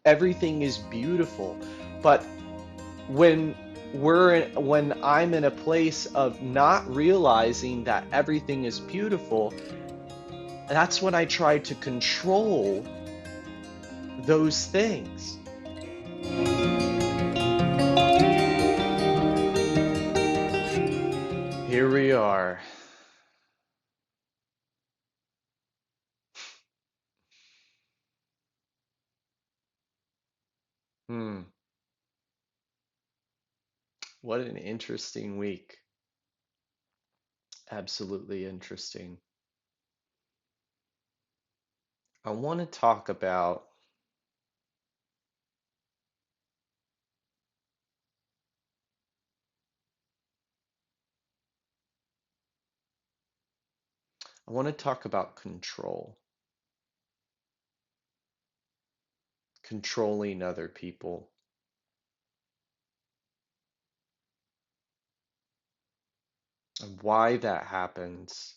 everything is beautiful. But when when I'm in a place of not realizing that everything is beautiful, that's when I try to control those things. Here we are. Hmm. What an interesting week. Absolutely interesting. I want to talk about I want to talk about control, controlling other people, and why that happens.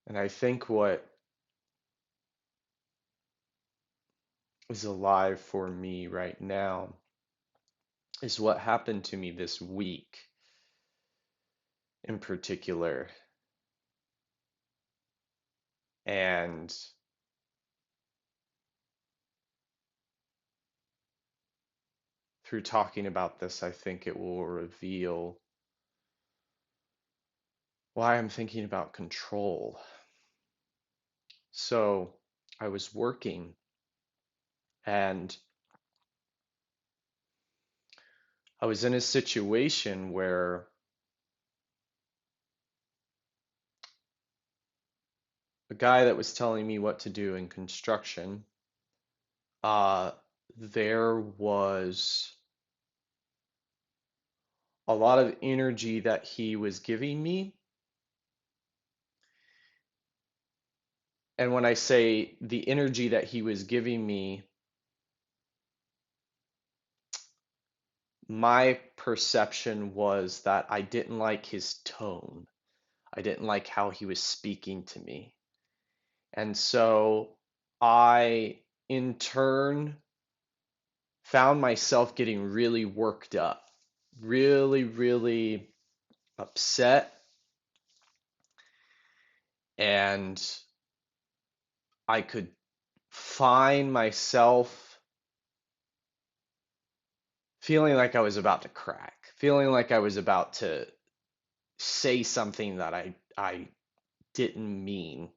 And I think what is alive for me right now is what happened to me this week in particular. And through talking about this, I think it will reveal why I'm thinking about control. So I was working and I was in a situation where a guy that was telling me what to do in construction, uh, there was a lot of energy that he was giving me. And when I say the energy that he was giving me, my perception was that I didn't like his tone. I didn't like how he was speaking to me. And so I, in turn, found myself getting really worked up, really, really upset. And I could find myself feeling like I was about to crack, feeling like I was about to say something that I didn't mean.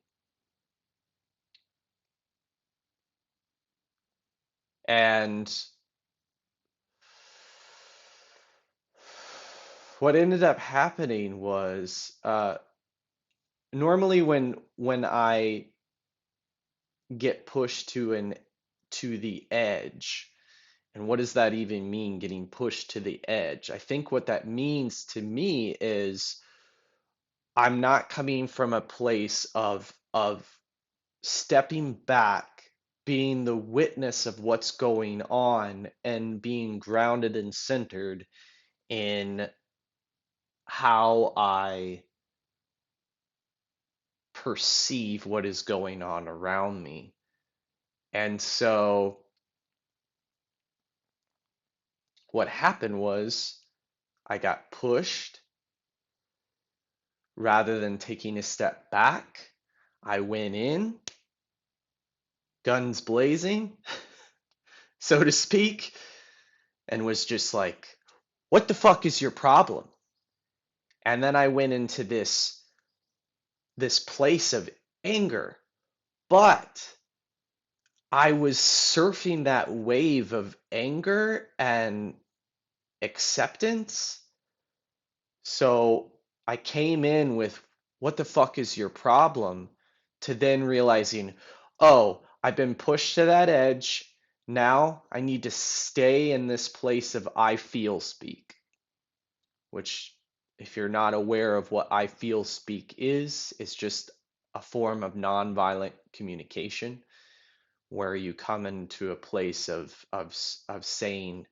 And what ended up happening was normally when I get pushed to the edge, and what does that even mean, getting pushed to the edge? I think what that means to me is I'm not coming from a place of stepping back, being the witness of what's going on, and being grounded and centered in how I perceive what is going on around me. And so what happened was I got pushed rather than taking a step back. I went in, guns blazing, so to speak, and was just like, what the fuck is your problem? And then I went into this place of anger, but I was surfing that wave of anger and acceptance. So I came in with, what the fuck is your problem? To then realizing, oh, I've been pushed to that edge. Now I need to stay in this place of I feel speak, which, if you're not aware of what I feel speak is, it's just a form of nonviolent communication where you come into a place of saying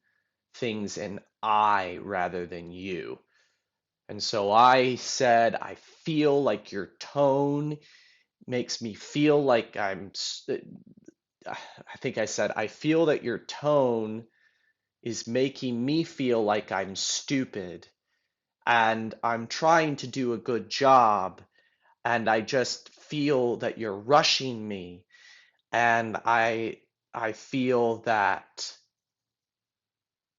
things in I rather than you. And so I said, I feel like your tone makes me feel like I think I said, I feel that your tone is making me feel like I'm stupid and I'm trying to do a good job, and I just feel that you're rushing me, and I feel that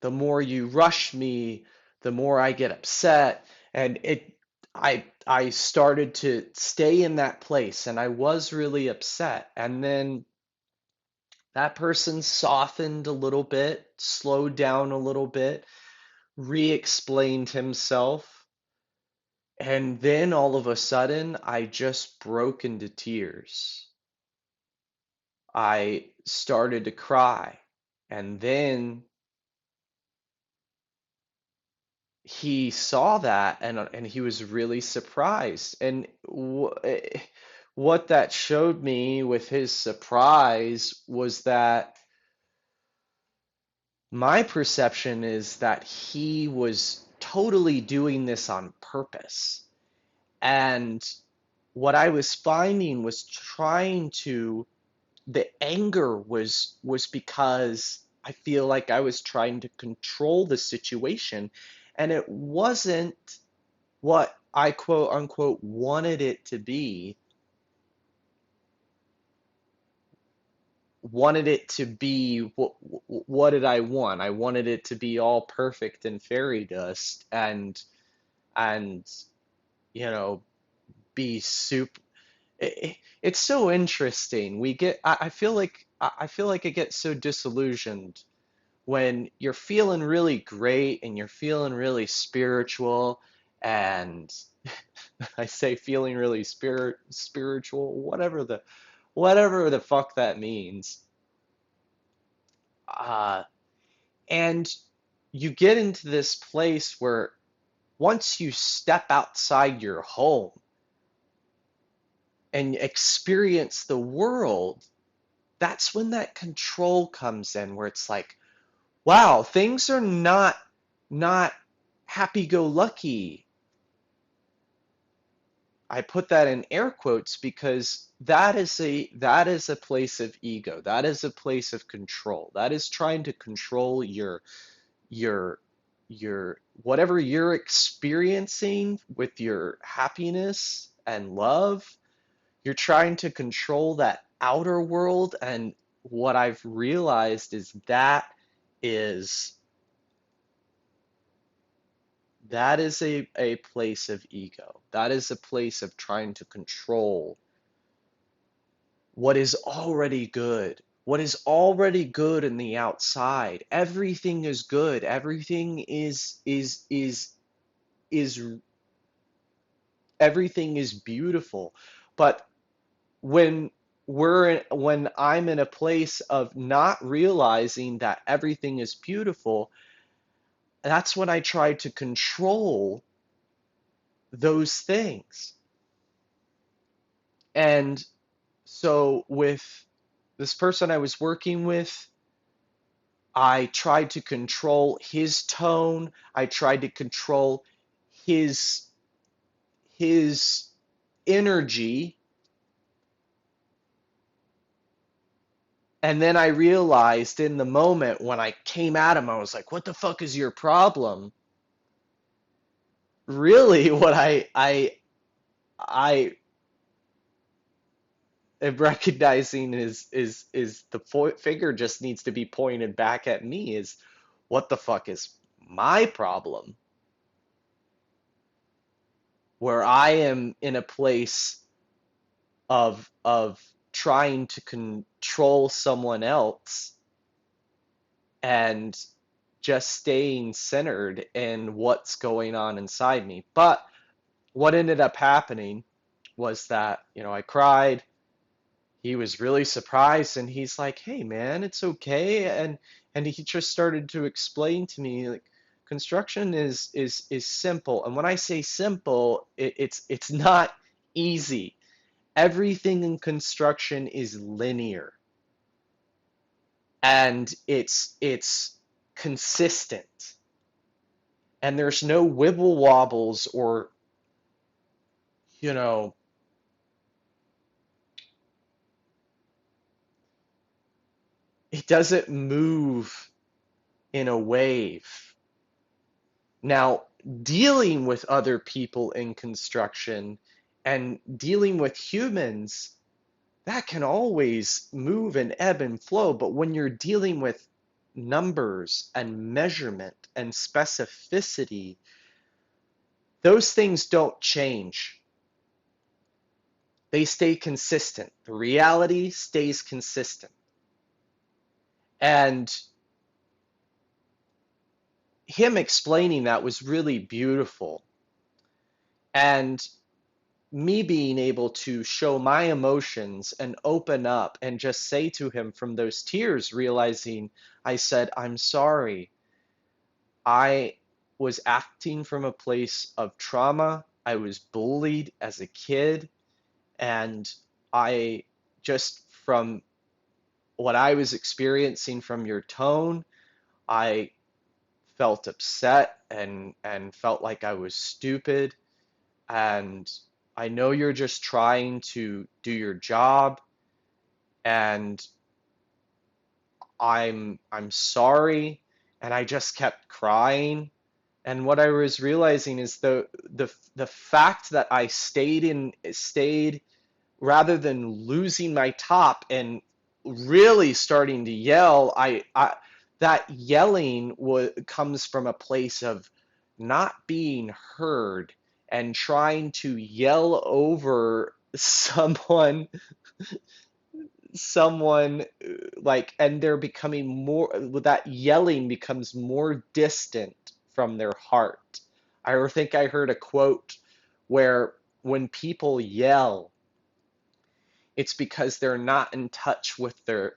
the more you rush me, the more I get upset. And I started to stay in that place, and I was really upset. And then that person softened a little bit, slowed down a little bit, re-explained himself, and then all of a sudden I just broke into tears. I started to cry. And then he saw that, and he was really surprised. And what that showed me with his surprise was that my perception is that he was totally doing this on purpose. And what I was finding was the anger was because I feel like I was trying to control the situation, and it wasn't what I quote unquote wanted it to be. Wanted it to be what did I want? I wanted it to be all perfect and fairy dust, and you know, be super. It's so interesting. I feel like I get so disillusioned when you're feeling really great and you're feeling really spiritual, and I say feeling really spiritual, whatever the fuck that means. Uh, and you get into this place where once you step outside your home and experience the world, that's when that control comes in, where it's like, wow, things are not happy-go-lucky. I put that in air quotes because that is a place of ego. That is a place of control. That is trying to control your whatever you're experiencing with your happiness and love. You're trying to control that outer world, and what I've realized is is that is a place of ego. That is a place of trying to control what is already good. What is already good in the outside. Everything is good. Everything is everything is beautiful. But when when I'm in a place of not realizing that everything is beautiful, that's when I try to control those things. And so with this person I was working with, I tried to control his tone. I tried to control his his energy. And then I realized in the moment when I came at him, I was like, what the fuck is your problem? Really, what I am recognizing is the finger just needs to be pointed back at me, is what the fuck is my problem? Where I am in a place of trying to control someone else and just staying centered in what's going on inside me. But what ended up happening was that, I cried. He was really surprised, and he's like, "Hey man, it's okay." And he just started to explain to me, like, construction is simple. And when I say simple, it's not easy. Everything in construction is linear, and it's consistent, and there's no wibble wobbles or, you know it doesn't move in a wave. Now, dealing with other people in construction and dealing with humans, that can always move and ebb and flow. But when you're dealing with numbers and measurement and specificity, those things don't change. They stay consistent. The reality stays consistent. And him explaining that was really beautiful. And me being able to show my emotions and open up and just say to him from those tears, realizing I said, I'm sorry. I was acting from a place of trauma. I was bullied as a kid. And I just, from what I was experiencing from your tone, I felt upset and felt like I was stupid. And I know you're just trying to do your job, and I'm sorry. And I just kept crying. And what I was realizing is the fact that I stayed rather than losing my top and really starting to yell, I that yelling comes from a place of not being heard and trying to yell over someone like, and they're becoming more, that yelling becomes more distant from their heart. I think I heard a quote where when people yell, it's because they're not in touch with they're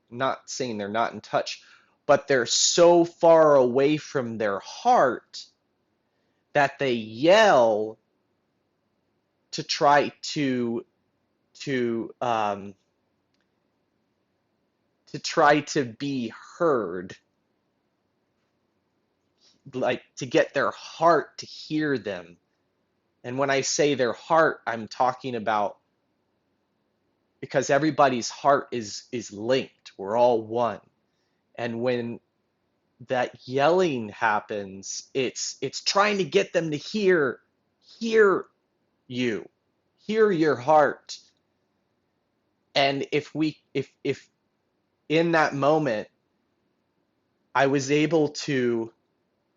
not saying they're not in touch, but they're so far away from their heart that they yell to try to um, to try to be heard, like to get their heart to hear them. And when I say their heart, I'm talking about, because everybody's heart is linked. We're all one. And when that yelling happens, it's trying to get them to hear you, hear your heart. And if in that moment I was able to,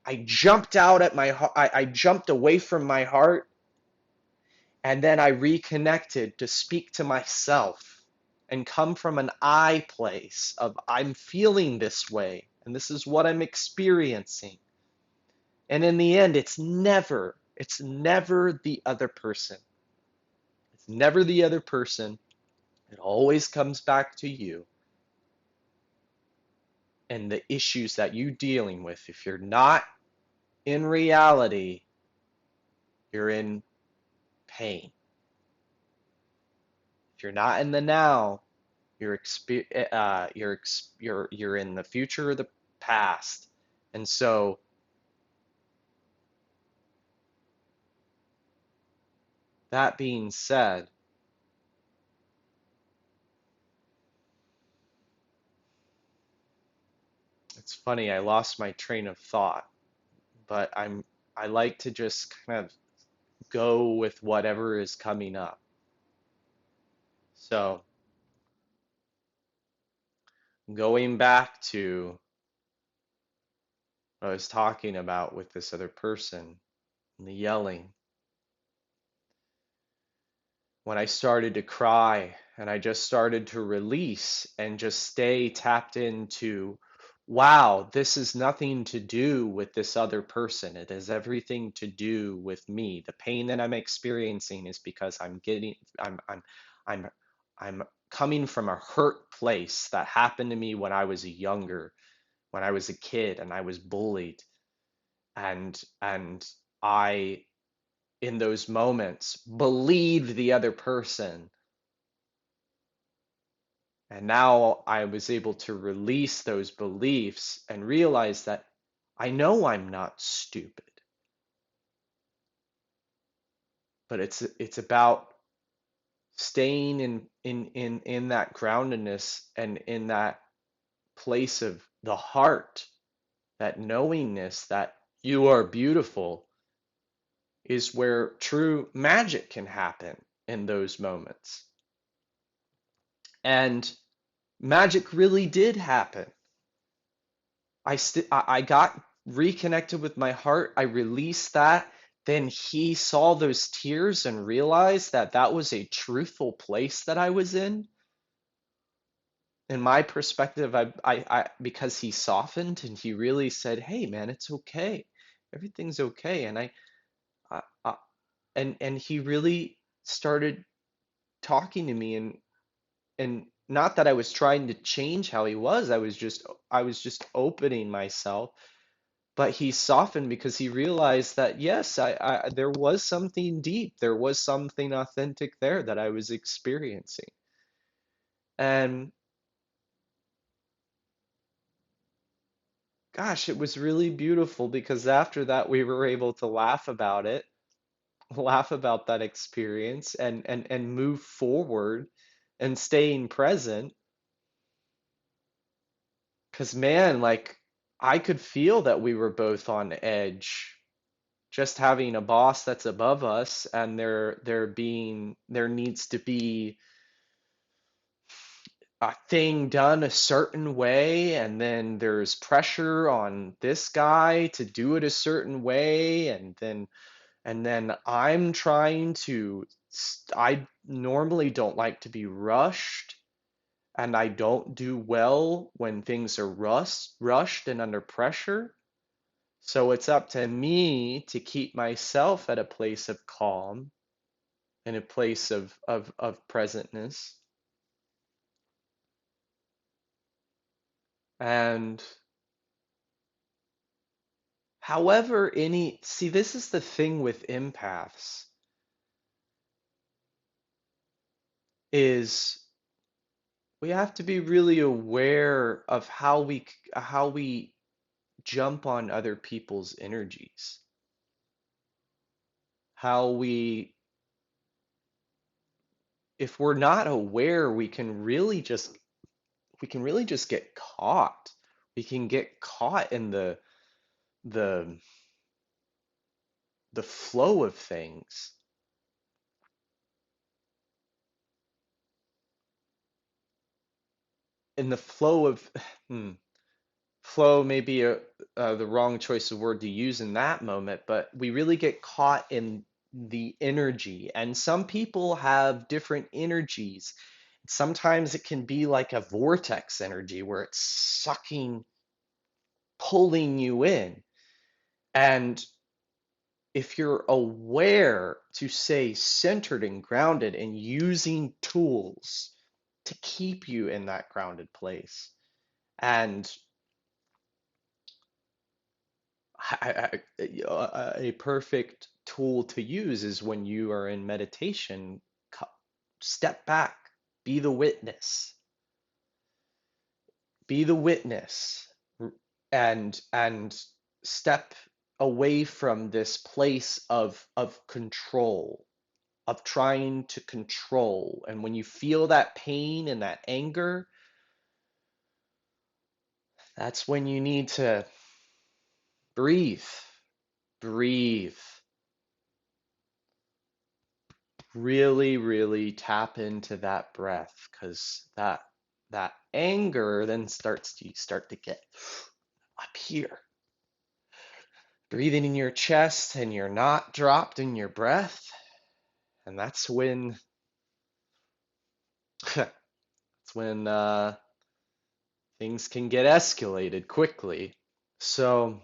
I jumped out at my heart, I jumped away from my heart, and then I reconnected to speak to myself and come from an I place of I'm feeling this way and this is what I'm experiencing. And in the end, it's never the other person. It's never the other person. It always comes back to you and the issues that you're dealing with. If you're not in reality, you're in pain. If you're not in the now, you're in the future or the past. And so that being said, it's funny, I lost my train of thought, but I like to just kind of go with whatever is coming up. So going back to what I was talking about with this other person and the yelling, when I started to cry and I just started to release and just stay tapped into, wow, this is nothing to do with this other person. It has everything to do with me. The pain that I'm experiencing is because I'm I'm coming from a hurt place that happened to me when I was younger, when I was a kid and I was bullied. And I, in those moments, believed the other person. And now I was able to release those beliefs and realize that I know I'm not stupid, but it's about staying in that groundedness and in that place of the heart, that knowingness that you are beautiful, is where true magic can happen in those moments. And magic really did happen. I got reconnected with my heart. I released that. Then he saw those tears and realized that that was a truthful place that I was in my perspective. Because he softened and he really said, "Hey, man, it's okay. Everything's okay." And I and he really started talking to me, and not that I was trying to change how he was. I was just opening myself. But he softened because he realized that yes, there was something deep, there was something authentic there that I was experiencing. And gosh, it was really beautiful because after that we were able to laugh about it, laugh about that experience and move forward and staying present. Because man, like I could feel that we were both on edge, just having a boss that's above us, and there needs to be a thing done a certain way, and then there's pressure on this guy to do it a certain way, and then I'm trying to I normally don't like to be rushed, and I don't do well when things are rushed and under pressure. So it's up to me to keep myself at a place of calm and a place of presentness. And however, see, this is the thing with empaths is we have to be really aware of how we jump on other people's energies. How we If we're not aware, we can really just get caught. We can get caught in the the flow of things. In the flow of hmm, flow may be the wrong choice of word to use in that moment, but we really get caught in the energy. And some people have different energies. Sometimes it can be like a vortex energy where it's sucking, pulling you in. And if you're aware to stay centered and grounded and using tools to keep you in that grounded place, and a perfect tool to use is when you are in meditation, step back, be the witness, be the witness, and step away from this place of control, of trying to control. And when you feel that pain and that anger, that's when you need to breathe, breathe, really, really tap into that breath, because that anger then you start to get up here, breathing in your chest, and you're not dropped in your breath. And that's when that's when things can get escalated quickly. So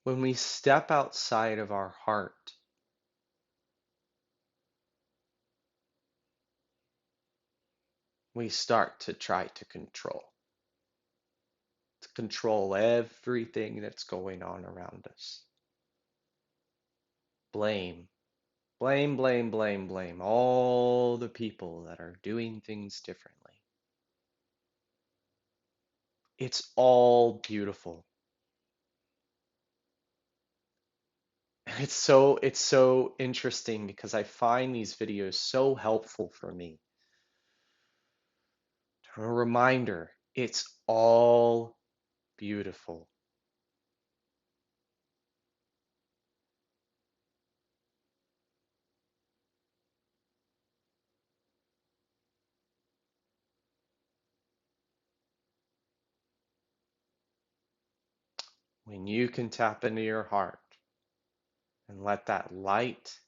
when we step outside of our heart, we start to try to control everything that's going on around us. Blame, blame, blame, blame, blame all the people that are doing things differently. It's all beautiful. And it's so interesting because I find these videos so helpful for me. A reminder, it's all beautiful. When you can tap into your heart and let that light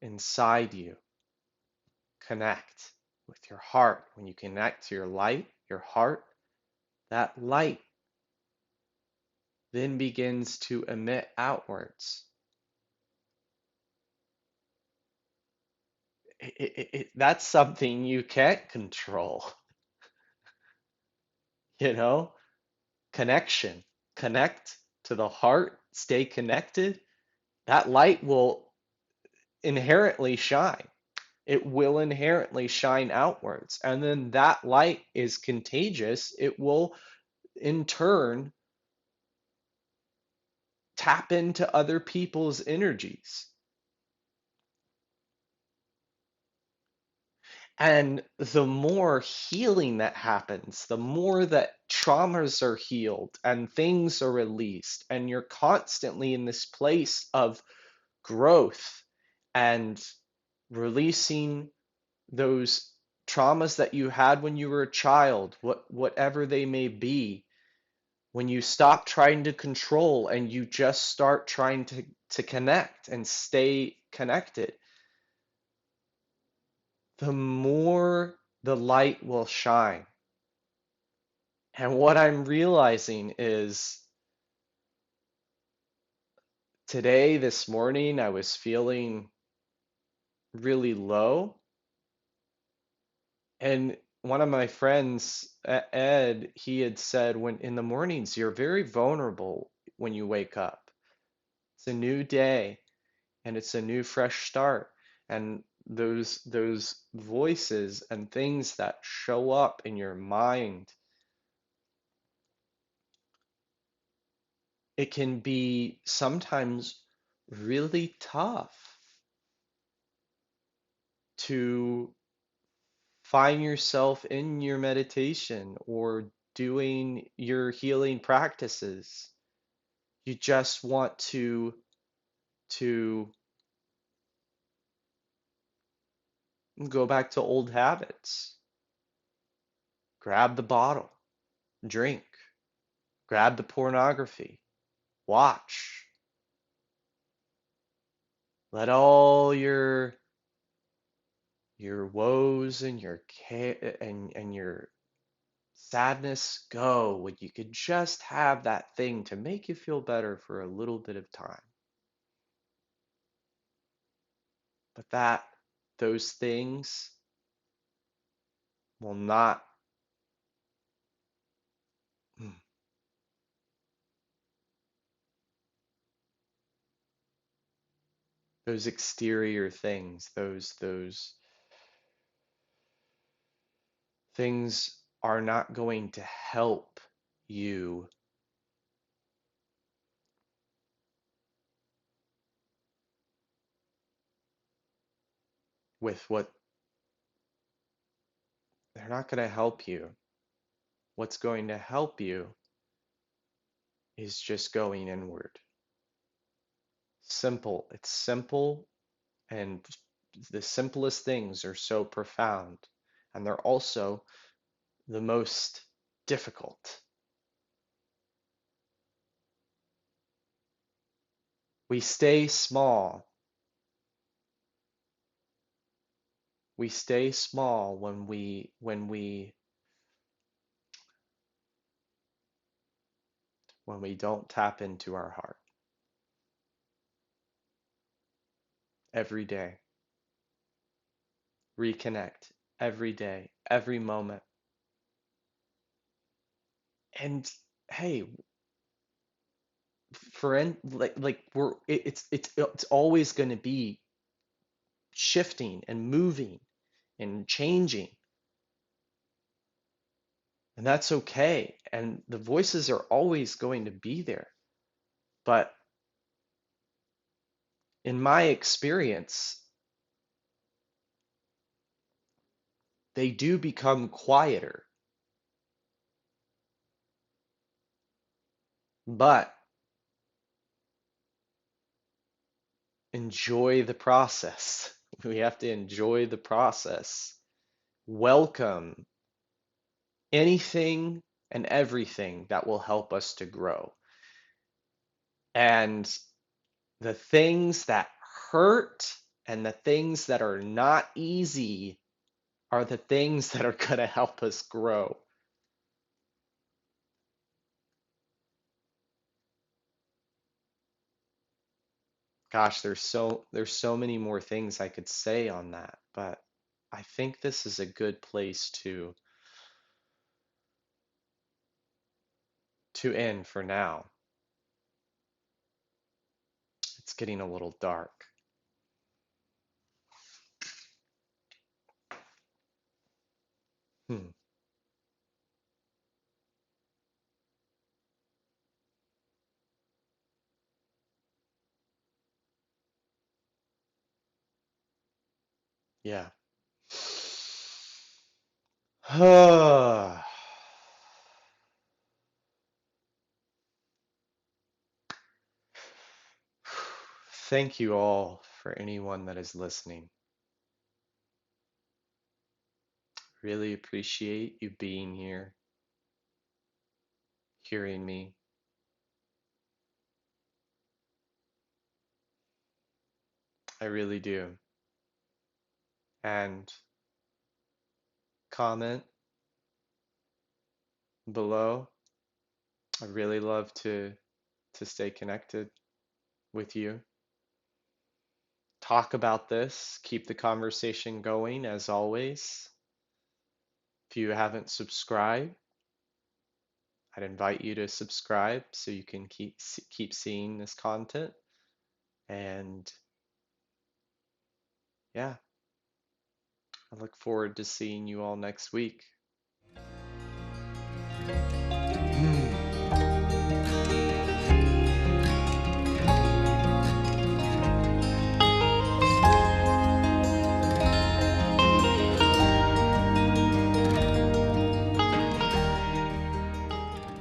inside you connect with your heart, when you connect to your light, your heart, that light then begins to emit outwards. That's something you can't control, you know? Connection. Connect to the heart, stay connected. That light will inherently shine. It will inherently shine outwards. And then that light is contagious. It will, in turn, tap into other people's energies. And the more healing that happens, the more that traumas are healed and things are released, and you're constantly in this place of growth and releasing those traumas that you had when you were a child, whatever they may be, when you stop trying to control and you just start trying to connect and stay connected, the more the light will shine. And what I'm realizing is today, this morning, I was feeling really low. And one of my friends, Ed, he had said, when in the mornings, you're very vulnerable when you wake up. It's a new day and it's a new fresh start. And those voices and things that show up in your mind, it can be sometimes really tough to find yourself in your meditation or doing your healing practices. You just want to go back to old habits. Grab the bottle, drink, grab the pornography, watch. Let all your woes and your and your sadness go when you could just have that thing to make you feel better for a little bit of time. But those things will not, mm, those exterior things, those things are not going to help you with what they're not going to help you. What's going to help you is just going inward. Simple. It's simple, and the simplest things are so profound, and they're also the most difficult. We stay small. We stay small when we don't tap into our heart every day. Reconnect every day, every moment. And hey, like it's always going to be shifting and moving and changing. And that's okay. And the voices are always going to be there. But in my experience, they do become quieter. But enjoy the process. We have to enjoy the process. Welcome anything and everything that will help us to grow. And the things that hurt and the things that are not easy are the things that are going to help us grow. Gosh, there's so many more things I could say on that, but I think this is a good place to end for now. It's getting a little dark. Hmm. Yeah. Thank you all for anyone that is listening. Really appreciate you being here, hearing me. I really do. And comment below. I really love to stay connected with you. Talk about this, keep the conversation going as always. If you haven't subscribed, I'd invite you to subscribe so you can keep seeing this content. And yeah, I look forward to seeing you all next week.